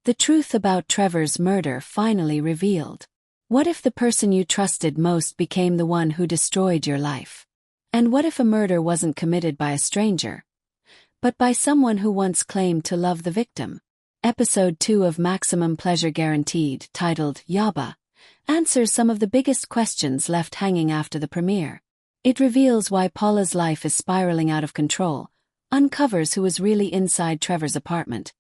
The truth about Trevor's murder finally revealed. What if the person you trusted most became the one who destroyed your life? And what if a murder wasn't committed by a stranger, but by someone who once claimed to love the victim? Episode 2 of Maximum Pleasure Guaranteed, titled Yaba, answers some of the biggest questions left hanging after the premiere. It reveals why Paula's life is spiraling out of control, uncovers who is really inside Trevor's apartment,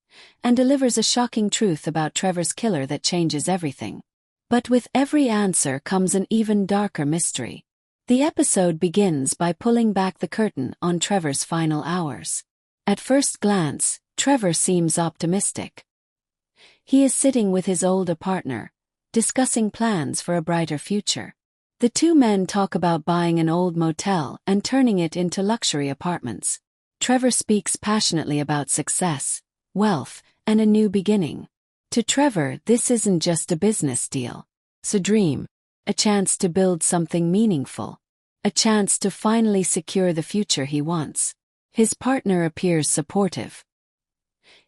and delivers a shocking truth about Trevor's killer that changes everything. But with every answer comes an even darker mystery. The episode begins by pulling back the curtain on Trevor's final hours. At first glance, Trevor seems optimistic. He is sitting with his older partner, discussing plans for a brighter future. The two men talk about buying an old motel and turning it into luxury apartments. Trevor speaks passionately about success, wealth, and a new beginning. To Trevor, this isn't just a business deal. It's a dream, a chance to build something meaningful, a chance to finally secure the future he wants. His partner appears supportive.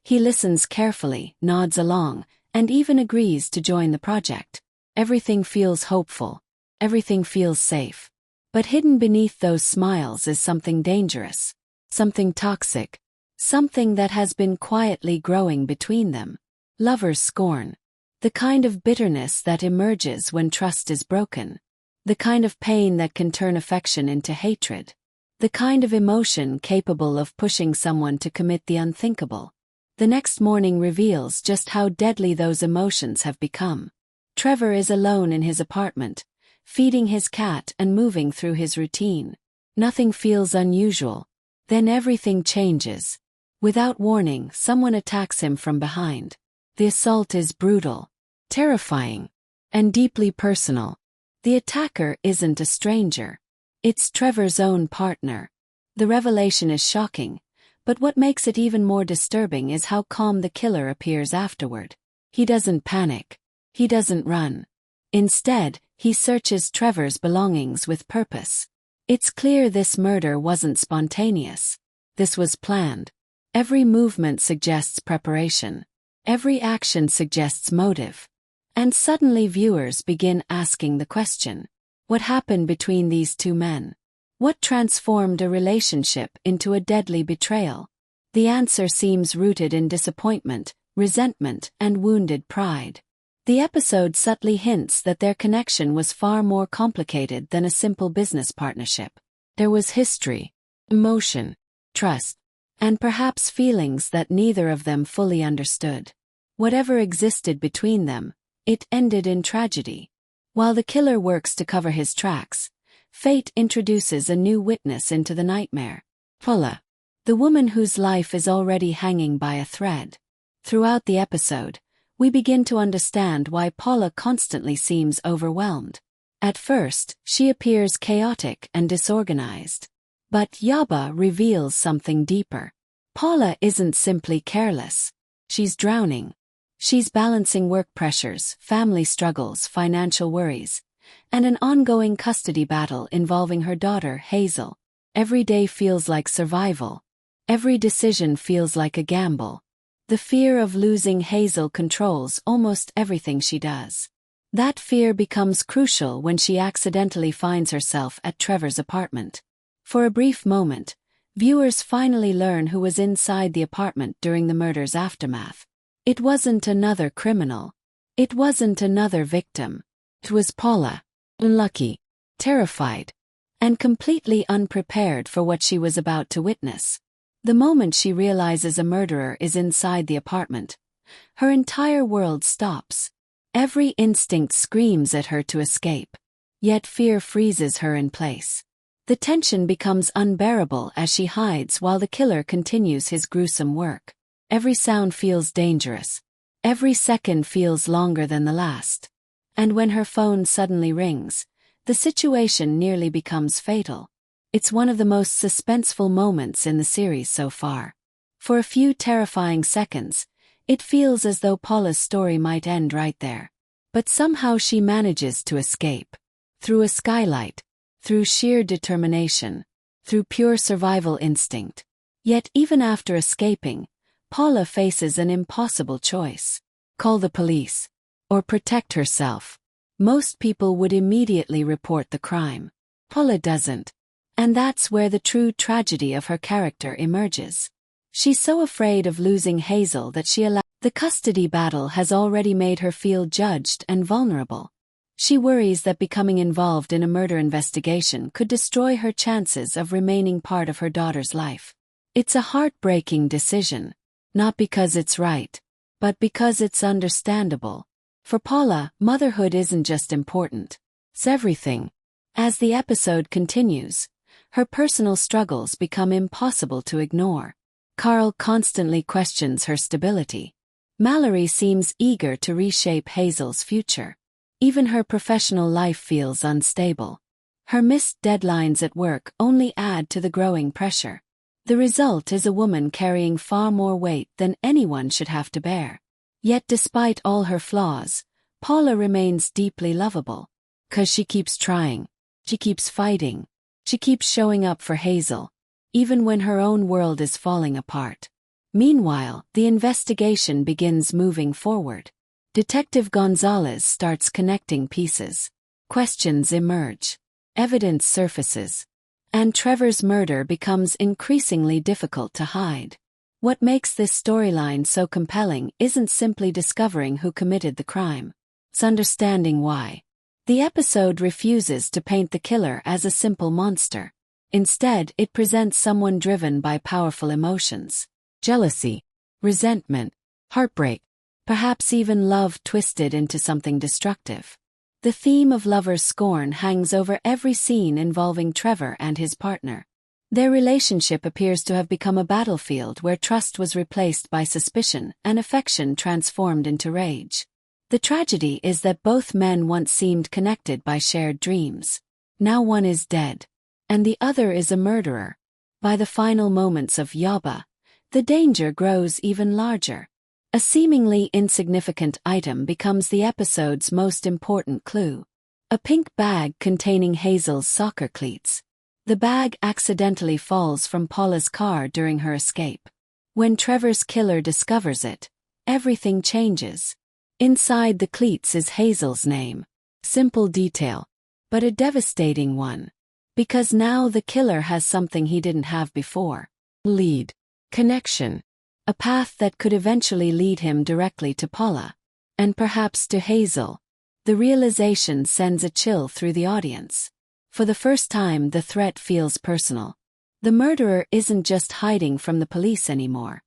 He listens carefully, nods along, and even agrees to join the project. Everything feels hopeful. Everything feels safe. But hidden beneath those smiles is something dangerous, something toxic, something that has been quietly growing between them. Lovers' scorn. The kind of bitterness that emerges when trust is broken. The kind of pain that can turn affection into hatred. The kind of emotion capable of pushing someone to commit the unthinkable. The next morning reveals just how deadly those emotions have become. Trevor is alone in his apartment, feeding his cat and moving through his routine. Nothing feels unusual. Then everything changes. Without warning, someone attacks him from behind. The assault is brutal, terrifying, and deeply personal. The attacker isn't a stranger. It's Trevor's own partner. The revelation is shocking, but what makes it even more disturbing is how calm the killer appears afterward. He doesn't panic. He doesn't run. Instead, he searches Trevor's belongings with purpose. It's clear this murder wasn't spontaneous. This was planned. Every movement suggests preparation. Every action suggests motive. And suddenly viewers begin asking the question: what happened between these two men? What transformed a relationship into a deadly betrayal? The answer seems rooted in disappointment, resentment, and wounded pride. The episode subtly hints that their connection was far more complicated than a simple business partnership. There was history, emotion, trust, and perhaps feelings that neither of them fully understood. Whatever existed between them, it ended in tragedy. While the killer works to cover his tracks, fate introduces a new witness into the nightmare. Paula, the woman whose life is already hanging by a thread. Throughout the episode, we begin to understand why Paula constantly seems overwhelmed. At first, she appears chaotic and disorganized. But Yaba reveals something deeper. Paula isn't simply careless. She's drowning. She's balancing work pressures, family struggles, financial worries, and an ongoing custody battle involving her daughter, Hazel. Every day feels like survival. Every decision feels like a gamble. The fear of losing Hazel controls almost everything she does. That fear becomes crucial when she accidentally finds herself at Trevor's apartment. For a brief moment, viewers finally learn who was inside the apartment during the murder's aftermath. It wasn't another criminal. It wasn't another victim. It was Paula, unlucky, terrified, and completely unprepared for what she was about to witness. The moment she realizes a murderer is inside the apartment, her entire world stops. Every instinct screams at her to escape, yet fear freezes her in place. The tension becomes unbearable as she hides while the killer continues his gruesome work. Every sound feels dangerous. Every second feels longer than the last. And when her phone suddenly rings, the situation nearly becomes fatal. It's one of the most suspenseful moments in the series so far. For a few terrifying seconds, it feels as though Paula's story might end right there. But somehow she manages to escape. Through a skylight, through sheer determination, through pure survival instinct. Yet even after escaping, Paula faces an impossible choice. call the police, or protect herself. Most people would immediately report the crime. Paula doesn't. And that's where the true tragedy of her character emerges. She's so afraid of losing Hazel that she allows. The custody battle has already made her feel judged and vulnerable. She worries that becoming involved in a murder investigation could destroy her chances of remaining part of her daughter's life. It's a heartbreaking decision, not because it's right, but because it's understandable. For Paula, motherhood isn't just important, it's everything. As the episode continues, her personal struggles become impossible to ignore. Carl constantly questions her stability. Mallory seems eager to reshape Hazel's future. Even her professional life feels unstable. Her missed deadlines at work only add to the growing pressure. The result is a woman carrying far more weight than anyone should have to bear. Yet despite all her flaws, Paula remains deeply lovable. 'Cause she keeps trying. She keeps fighting. She keeps showing up for Hazel, even when her own world is falling apart. Meanwhile, the investigation begins moving forward. Detective Gonzalez starts connecting pieces. Questions emerge. Evidence surfaces. And Trevor's murder becomes increasingly difficult to hide. What makes this storyline so compelling isn't simply discovering who committed the crime. It's understanding why. The episode refuses to paint the killer as a simple monster. Instead, it presents someone driven by powerful emotions. Jealousy, resentment, heartbreak, perhaps even love twisted into something destructive. The theme of lover's scorn hangs over every scene involving Trevor and his partner. Their relationship appears to have become a battlefield where trust was replaced by suspicion and affection transformed into rage. The tragedy is that both men once seemed connected by shared dreams. Now one is dead, and the other is a murderer. By the final moments of Yaba, the danger grows even larger. A seemingly insignificant item becomes the episode's most important clue. A pink bag containing Hazel's soccer cleats. The bag accidentally falls from Paula's car during her escape. When Trevor's killer discovers it, everything changes. Inside the cleats is Hazel's name. Simple detail, but a devastating one. Because now the killer has something he didn't have before. Lead. Connection. A path that could eventually lead him directly to Paula. And perhaps to Hazel. The realization sends a chill through the audience. For the first time, the threat feels personal. The murderer isn't just hiding from the police anymore.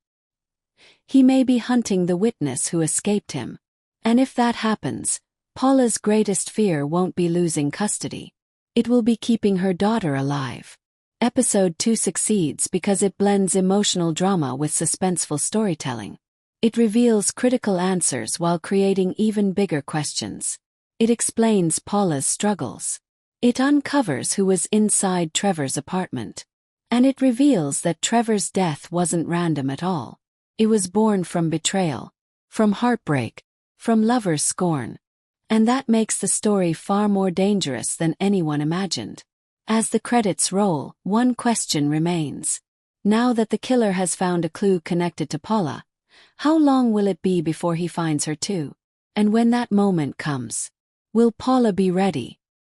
He may be hunting the witness who escaped him. And if that happens, Paula's greatest fear won't be losing custody. It will be keeping her daughter alive. Episode 2 succeeds because it blends emotional drama with suspenseful storytelling. It reveals critical answers while creating even bigger questions. It explains Paula's struggles. It uncovers who was inside Trevor's apartment. And it reveals that Trevor's death wasn't random at all. It was born from betrayal, from heartbreak, from lover's scorn. And that makes the story far more dangerous than anyone imagined. As the credits roll, one question remains. Now that the killer has found a clue connected to Paula, how long will it be before he finds her too? And when that moment comes, will Paula be ready?